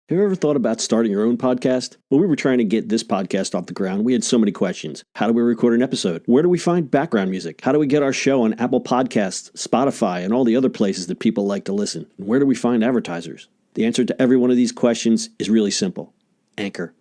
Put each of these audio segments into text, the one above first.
Have you ever thought about starting your own podcast? When we were trying to get this podcast off the ground, we had so many questions. How do we record an episode? Where do we find background music? How do we get our show on Apple Podcasts, Spotify, and all the other places that people like to listen? And where do we find advertisers? The answer to every one of these questions is really simple. Anchor.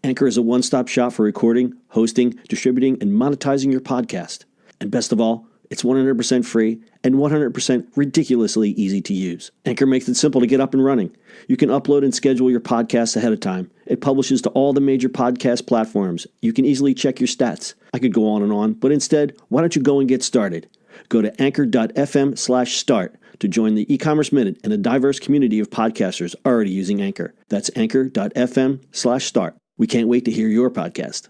Anchor is a one-stop shop for recording, hosting, distributing, and monetizing your podcast. And best of all, it's 100% free and 100% ridiculously easy to use. Anchor makes it simple to get up and running. You can upload and schedule your podcasts ahead of time. It publishes to all the major podcast platforms. You can easily check your stats. I could go on, but instead, why don't you go and get started? Go to anchor.fm/start to join the e-commerce minute and a diverse community of podcasters already using Anchor. That's anchor.fm/start. We can't wait to hear your podcast.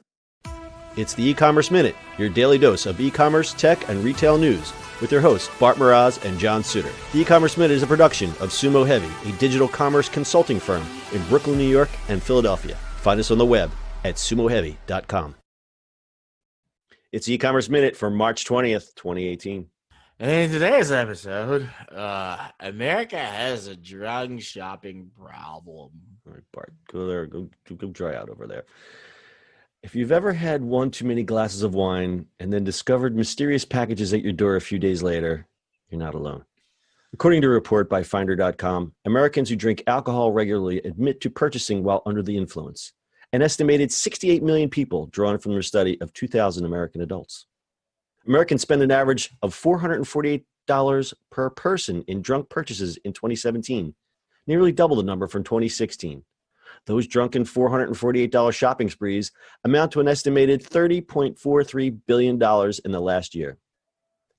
It's the E-commerce Minute, your daily dose of e-commerce, tech, and retail news with your hosts, Bart Mraz and John Suter. The E-commerce Minute is a production of Sumo Heavy, a digital commerce consulting firm in Brooklyn, New York, and Philadelphia. Find us on the web at sumoheavy.com. It's the E-commerce Minute for March 20th, 2018. And in today's episode, America has a drug shopping problem. All right, Bart, go there. Go dry out over there. If you've ever had one too many glasses of wine and then discovered mysterious packages at your door a few days later, you're not alone. According to a report by Finder.com, Americans who drink alcohol regularly admit to purchasing while under the influence. An estimated 68 million people drawn from their study of 2,000 American adults. Americans spend an average of $448 per person in drunk purchases in 2017, nearly double the number from 2016. Those drunken $448 shopping sprees amount to an estimated $30.43 billion in the last year.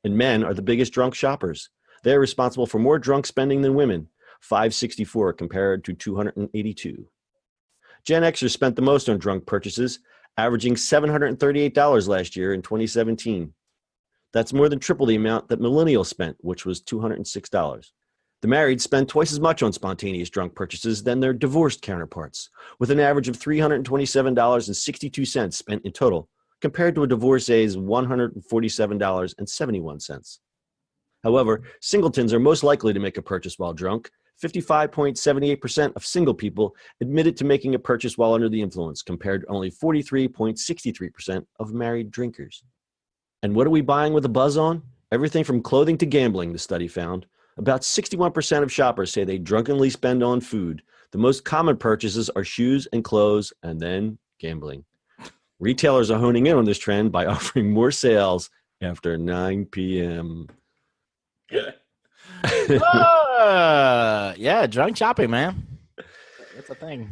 And men are the biggest drunk shoppers. They are responsible for more drunk spending than women, 564 compared to 282. Gen Xers spent the most on drunk purchases, averaging $738 last year in 2017. That's more than triple the amount that millennials spent, which was $206. The married spend twice as much on spontaneous drunk purchases than their divorced counterparts, with an average of $327.62 spent in total, compared to a divorcee's $147.71. However, singletons are most likely to make a purchase while drunk. 55.78% of single people admitted to making a purchase while under the influence, compared to only 43.63% of married drinkers. And what are we buying with a buzz on? Everything from clothing to gambling, the study found. About 61% of shoppers say they drunkenly spend on food. The most common purchases are shoes and clothes, and then gambling. Retailers are honing in on this trend by offering more sales after 9 p.m. Yeah, drunk shopping, man. That's a thing.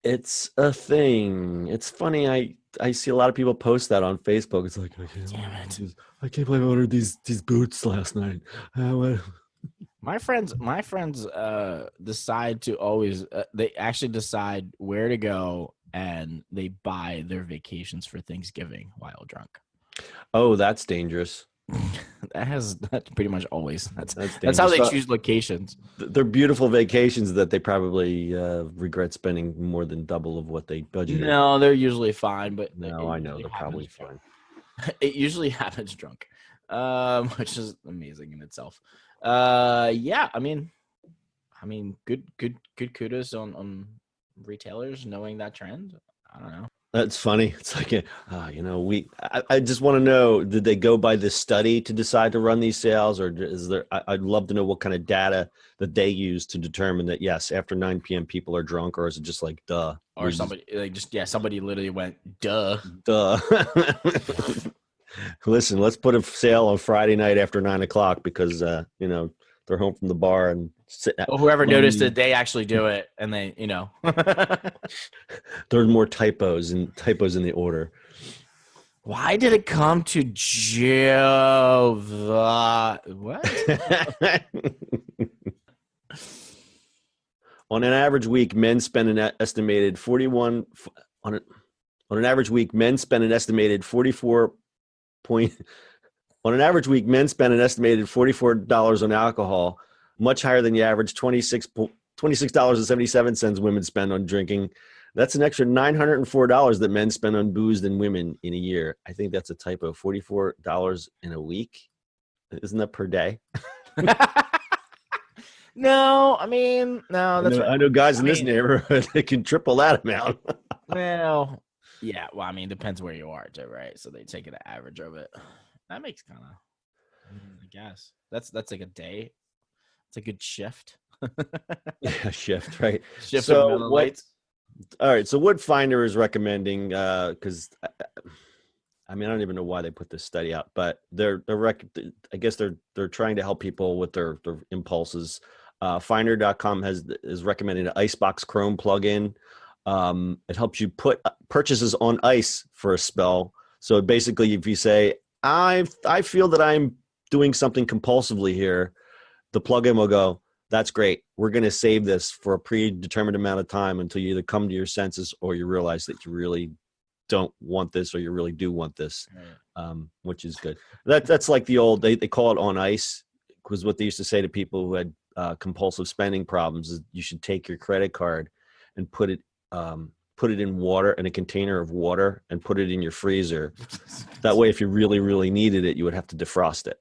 It's a thing. It's funny. I see a lot of people post that on Facebook. It's like, Damn it. I can't believe I ordered these boots last night. My friends decide to always they actually decide where to go, and they buy their vacations for Thanksgiving while drunk. Oh, that's dangerous. That's pretty much always. That's dangerous. how they choose locations. They're beautiful vacations that they probably regret spending more than double of what they budgeted. No, they're usually fine, but no, I know they're probably fine. It usually happens drunk, which is amazing in itself. Yeah, I mean, good kudos on retailers knowing that trend. I don't know. That's funny. It's like, I just want to know, did they go by this study to decide to run these sales, or is there, I'd love to know what kind of data that they use to determine that, yes, after 9 p.m. people are drunk, or is it just like, duh? Or somebody literally went, duh. Listen, let's put a sale on Friday night after 9 o'clock because, they're home from the bar and sitting. Well, whoever noticed that they actually do it, and they, there are more typos in the order. Why did it come to what? On an average week, men spend an estimated 44 $44 on alcohol, much higher than the average $26.77 women spend on drinking. That's an extra $904 that men spend on booze than women in a year. I think that's a typo. $44 in a week. Isn't that per day? No, I mean, no, that's right. I know guys in I this mean- neighborhood that can triple that amount. Well, yeah. Well, I mean, depends where you are, too, right? So they take an average of it. That makes kind of, I guess that's like a day. It's a good shift. Yeah, shift, right? Shift So of Miller what- Lights. All right. So Wood Finder is recommending because I mean I don't even know why they put this study out, but I guess they're trying to help people with their impulses. Finder.com is recommending an Icebox Chrome plugin. It helps you put purchases on ice for a spell. So basically, if you say I feel that I'm doing something compulsively here, the plugin will go, that's great. We're going to save this for a predetermined amount of time until you either come to your senses or you realize that you really don't want this or you really do want this, which is good. That's like the old, they call it on ice, because what they used to say to people who had compulsive spending problems is you should take your credit card and put it in water, in a container of water, and put it in your freezer. That way, if you really, really needed it, you would have to defrost it.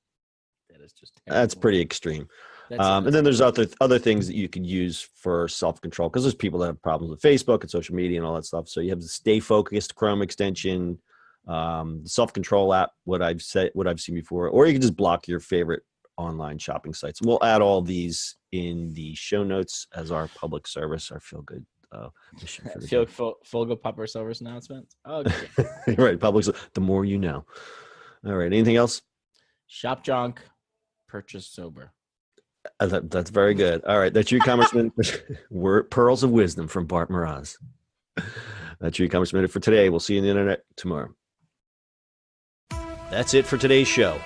That is just That's terrible. pretty extreme. That's- And then there's other things that you could use for self-control, because there's people that have problems with Facebook and social media and all that stuff. So you have the Stay Focused Chrome extension, the self-control app, what I've seen before, or you can just block your favorite online shopping sites. And we'll add all these in the show notes as our public service, our feel good mission. For the Feel day. full go Pupper Silver's announcement. Oh, okay. Right, public. The more you know. All right. Anything else? Shop junk, purchase sober. That's very good. All right. That's your e-commerce minute. Pearls of wisdom from Bart Mraz. That's your e-commerce minute for today. We'll see you on the internet tomorrow. That's it for today's show.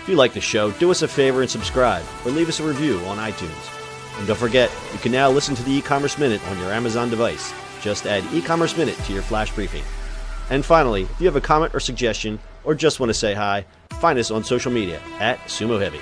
If you like the show, do us a favor and subscribe, or leave us a review on iTunes. And don't forget, you can now listen to the e-commerce minute on your Amazon device. Just add e-commerce minute to your flash briefing. And finally, if you have a comment or suggestion, or just want to say hi, find us on social media at Sumo Heavy.